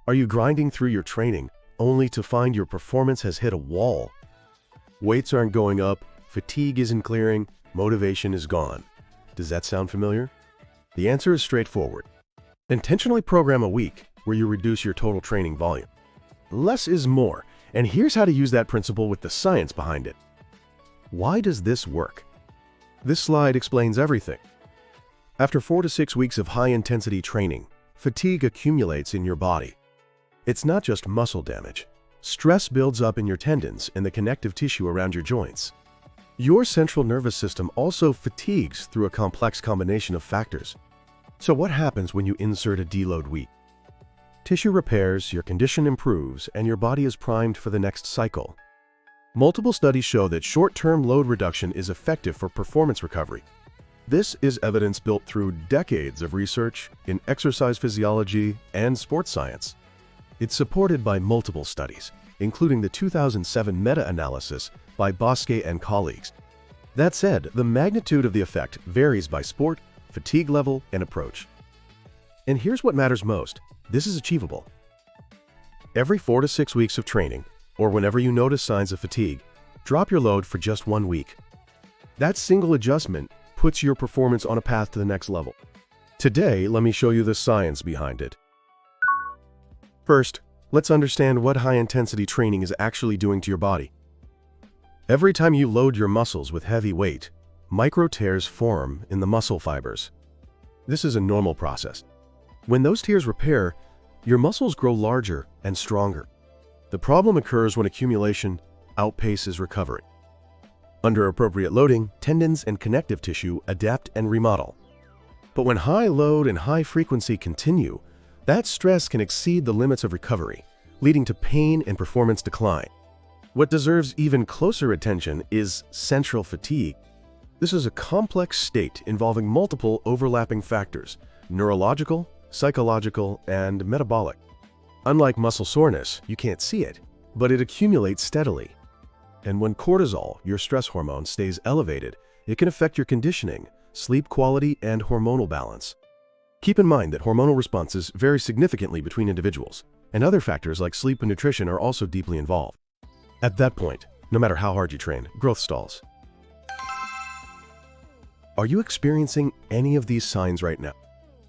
Are you grinding through your training only to find your performance has hit a wall? Weights aren't going up, fatigue isn't clearing, motivation is gone. Does that sound familiar? The answer is straightforward. Intentionally program a week where you reduce your total training volume. Less is more, and here's how to use that principle with the science behind it. Why does this work? This slide explains everything. After 4 to 6 weeks of high-intensity training, fatigue accumulates in your body. It's not just muscle damage. Stress builds up in your tendons and the connective tissue around your joints. Your central nervous system also fatigues through a complex combination of factors. So what happens when you insert a deload week? Tissue repairs, your condition improves, and your body is primed for the next cycle. Multiple studies show that short-term load reduction is effective for performance recovery. This is evidence built through decades of research in exercise physiology and sports science. It's supported by multiple studies, including the 2007 meta-analysis by Bosque and colleagues. That said, the magnitude of the effect varies by sport, fatigue level, and approach. And here's what matters most. This is achievable. Every 4 to 6 weeks of training, or whenever you notice signs of fatigue, drop your load for just 1 week. That single adjustment puts your performance on a path to the next level. Today, let me show you the science behind it. First, let's understand what high-intensity training is actually doing to your body. Every time you load your muscles with heavy weight, micro tears form in the muscle fibers. This is a normal process. When those tears repair, your muscles grow larger and stronger. The problem occurs when accumulation outpaces recovery. Under appropriate loading, tendons and connective tissue adapt and remodel. But when high load and high frequency continue, that stress can exceed the limits of recovery, leading to pain and performance decline. What deserves even closer attention is central fatigue. This is a complex state involving multiple overlapping factors: neurological, psychological, and metabolic. Unlike muscle soreness, you can't see it, but it accumulates steadily. And when cortisol, your stress hormone, stays elevated, it can affect your conditioning, sleep quality, and hormonal balance. Keep in mind that hormonal responses vary significantly between individuals, and other factors like sleep and nutrition are also deeply involved. At that point, no matter how hard you train, growth stalls. Are you experiencing any of these signs right now?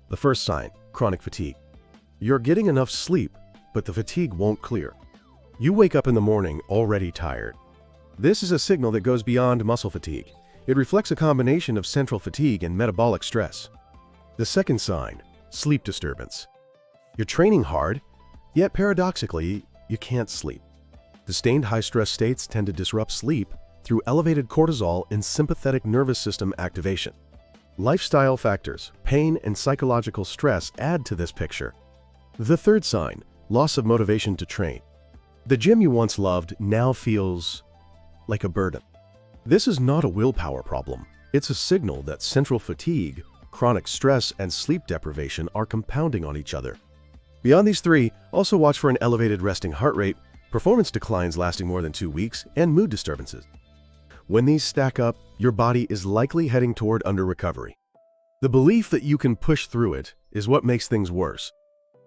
The first sign, chronic fatigue. You're getting enough sleep, but the fatigue won't clear. You wake up in the morning already tired. This is a signal that goes beyond muscle fatigue. It reflects a combination of central fatigue and metabolic stress. The second sign, sleep disturbance. You're training hard, yet paradoxically, you can't sleep. Sustained high-stress states tend to disrupt sleep through elevated cortisol and sympathetic nervous system activation. Lifestyle factors, pain, and psychological stress add to this picture. The third sign, loss of motivation to train. The gym you once loved now feels like a burden. This is not a willpower problem. It's a signal that central fatigue, chronic stress, and sleep deprivation are compounding on each other. Beyond these three, also watch for an elevated resting heart rate, performance declines lasting more than 2 weeks, and mood disturbances. When these stack up, your body is likely heading toward under-recovery. The belief that you can push through it is what makes things worse.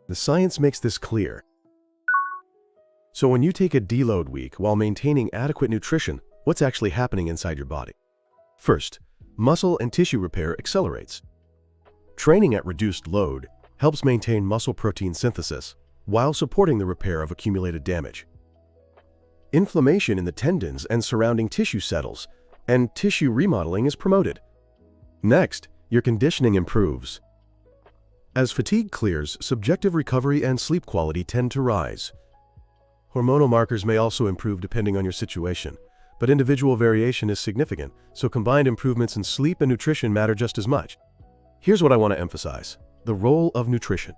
The science makes this clear. So when you take a deload week while maintaining adequate nutrition, what's actually happening inside your body? First, muscle and tissue repair accelerates. Training at reduced load helps maintain muscle protein synthesis while supporting the repair of accumulated damage. Inflammation in the tendons and surrounding tissue settles, and tissue remodeling is promoted. Next, your conditioning improves. As fatigue clears, subjective recovery and sleep quality tend to rise. Hormonal markers may also improve depending on your situation, but individual variation is significant, so combined improvements in sleep and nutrition matter just as much. Here's what I want to emphasize: the role of nutrition.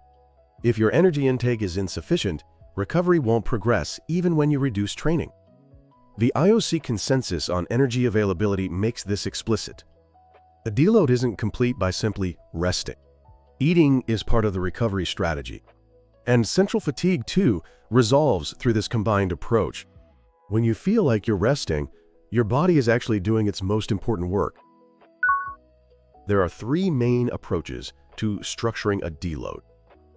If your energy intake is insufficient, recovery won't progress even when you reduce training. The IOC consensus on energy availability makes this explicit. A deload isn't complete by simply resting. Eating is part of the recovery strategy. And central fatigue, too, resolves through this combined approach. When you feel like you're resting, your body is actually doing its most important work. There are 3 main approaches to structuring a deload.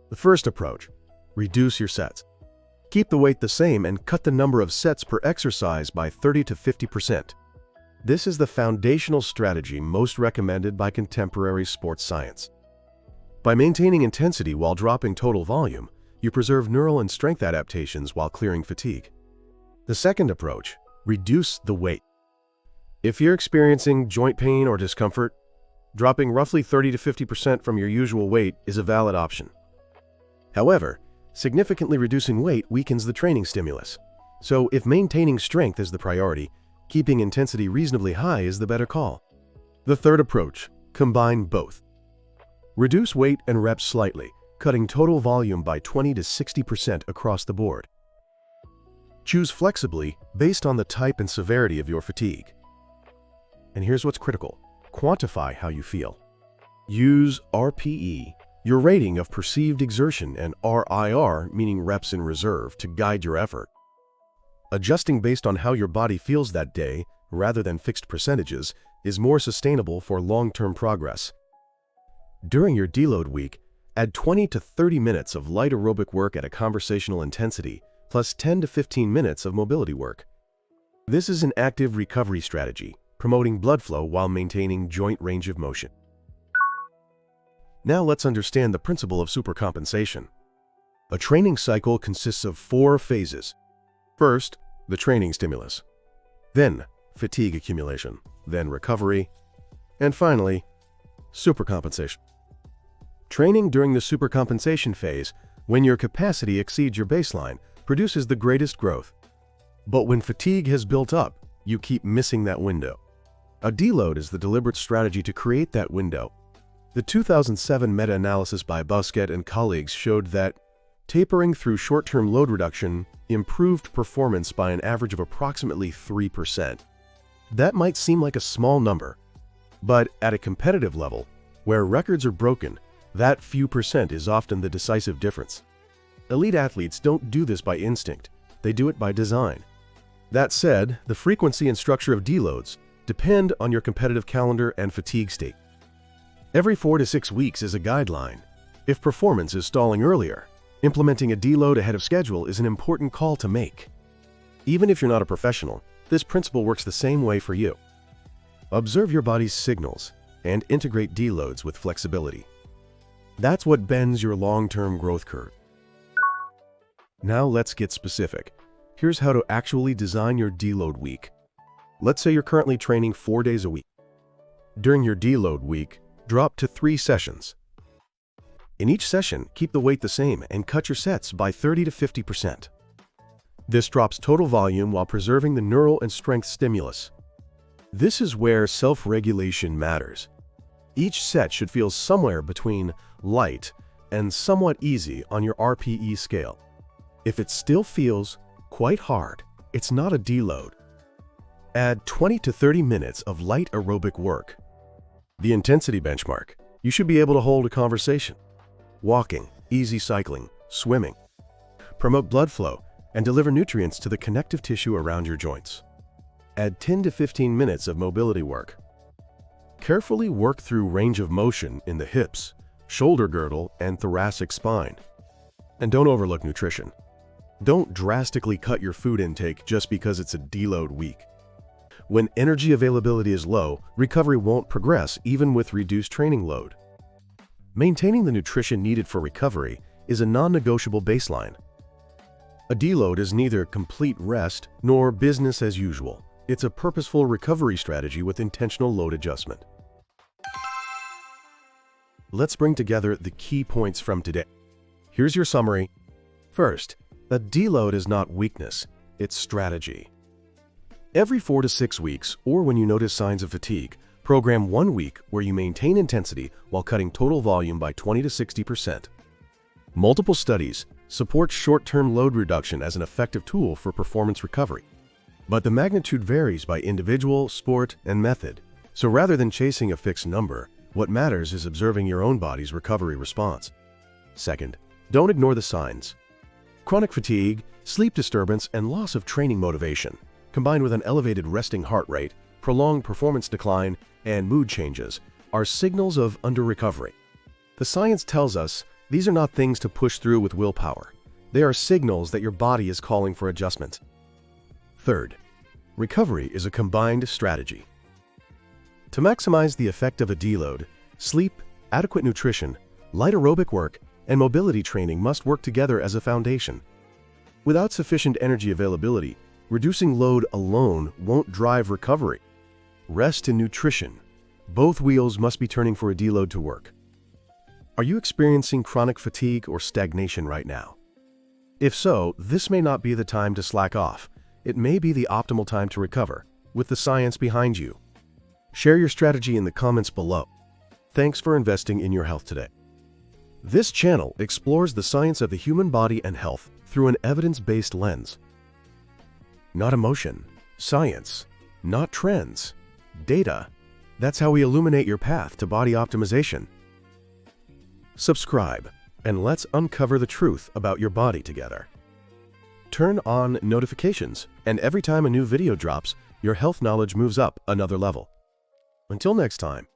The first approach: Reduce your sets. Keep the weight the same and cut the number of sets per exercise by 30 to 50%. This is the foundational strategy most recommended by contemporary sports science. By maintaining intensity while dropping total volume, you preserve neural and strength adaptations while clearing fatigue. The second approach, reduce the weight. If you're experiencing joint pain or discomfort, dropping roughly 30 to 50% from your usual weight is a valid option. However, significantly reducing weight weakens the training stimulus. So if maintaining strength is the priority, keeping intensity reasonably high is the better call. The third approach, combine both. Reduce weight and reps slightly, cutting total volume by 20 to 60% across the board. Choose flexibly based on the type and severity of your fatigue. And here's what's critical. Quantify how you feel. Use RPE, your rating of perceived exertion, and RIR, meaning reps in reserve, to guide your effort. Adjusting based on how your body feels that day, rather than fixed percentages, is more sustainable for long-term progress. During your deload week, add 20 to 30 minutes of light aerobic work at a conversational intensity, plus 10 to 15 minutes of mobility work. This is an active recovery strategy, promoting blood flow while maintaining joint range of motion. Now let's understand the principle of supercompensation. A training cycle consists of 4 phases. First, the training stimulus. Then, fatigue accumulation. Then recovery. And finally, supercompensation. Training during the supercompensation phase, when your capacity exceeds your baseline, produces the greatest growth. But when fatigue has built up, you keep missing that window. A deload is the deliberate strategy to create that window. The 2007 meta-analysis by Busquet and colleagues showed that tapering through short-term load reduction improved performance by an average of approximately 3%. That might seem like a small number, but at a competitive level, where records are broken, that few percent is often the decisive difference. Elite athletes don't do this by instinct, they do it by design. That said, the frequency and structure of deloads depend on your competitive calendar and fatigue state. Every 4 to 6 weeks is a guideline. If performance is stalling earlier, implementing a deload ahead of schedule is an important call to make. Even if you're not a professional, this principle works the same way for you. Observe your body's signals and integrate deloads with flexibility. That's what bends your long-term growth curve. Now let's get specific. Here's how to actually design your deload week. Let's say you're currently training 4 days a week. During your deload week, drop to 3 sessions. In each session, keep the weight the same and cut your sets by 30 to 50%. This drops total volume while preserving the neural and strength stimulus. This is where self-regulation matters. Each set should feel somewhere between light and somewhat easy on your RPE scale. If it still feels quite hard, it's not a deload. Add 20 to 30 minutes of light aerobic work. The intensity benchmark. You should be able to hold a conversation. Walking, easy cycling, swimming. Promote blood flow and deliver nutrients to the connective tissue around your joints. Add 10 to 15 minutes of mobility work. Carefully work through range of motion in the hips, shoulder girdle, and thoracic spine. And don't overlook nutrition. Don't drastically cut your food intake just because it's a deload week. When energy availability is low, recovery won't progress even with reduced training load. Maintaining the nutrition needed for recovery is a non-negotiable baseline. A deload is neither complete rest nor business as usual. It's a purposeful recovery strategy with intentional load adjustment. Let's bring together the key points from today. Here's your summary. First, a deload is not weakness, it's strategy. Every 4 to 6 weeks, or when you notice signs of fatigue, program 1 week where you maintain intensity while cutting total volume by 20 to 60%. Multiple studies support short-term load reduction as an effective tool for performance recovery. But the magnitude varies by individual, sport, and method. So rather than chasing a fixed number, what matters is observing your own body's recovery response. Second, don't ignore the signs. Chronic fatigue, sleep disturbance, and loss of training motivation, combined with an elevated resting heart rate, prolonged performance decline, and mood changes, are signals of under-recovery. The science tells us these are not things to push through with willpower. They are signals that your body is calling for adjustment. Third, recovery is a combined strategy. To maximize the effect of a deload, sleep, adequate nutrition, light aerobic work, and mobility training must work together as a foundation. Without sufficient energy availability, reducing load alone won't drive recovery. Rest and nutrition, both wheels must be turning for a deload to work. Are you experiencing chronic fatigue or stagnation right now? If so, this may not be the time to slack off. It may be the optimal time to recover, with the science behind you. Share your strategy in the comments below. Thanks for investing in your health today. This channel explores the science of the human body and health through an evidence-based lens. Not emotion, science, not trends, data. That's how we illuminate your path to body optimization. Subscribe, and let's uncover the truth about your body together. Turn on notifications, and every time a new video drops, your health knowledge moves up another level. Until next time.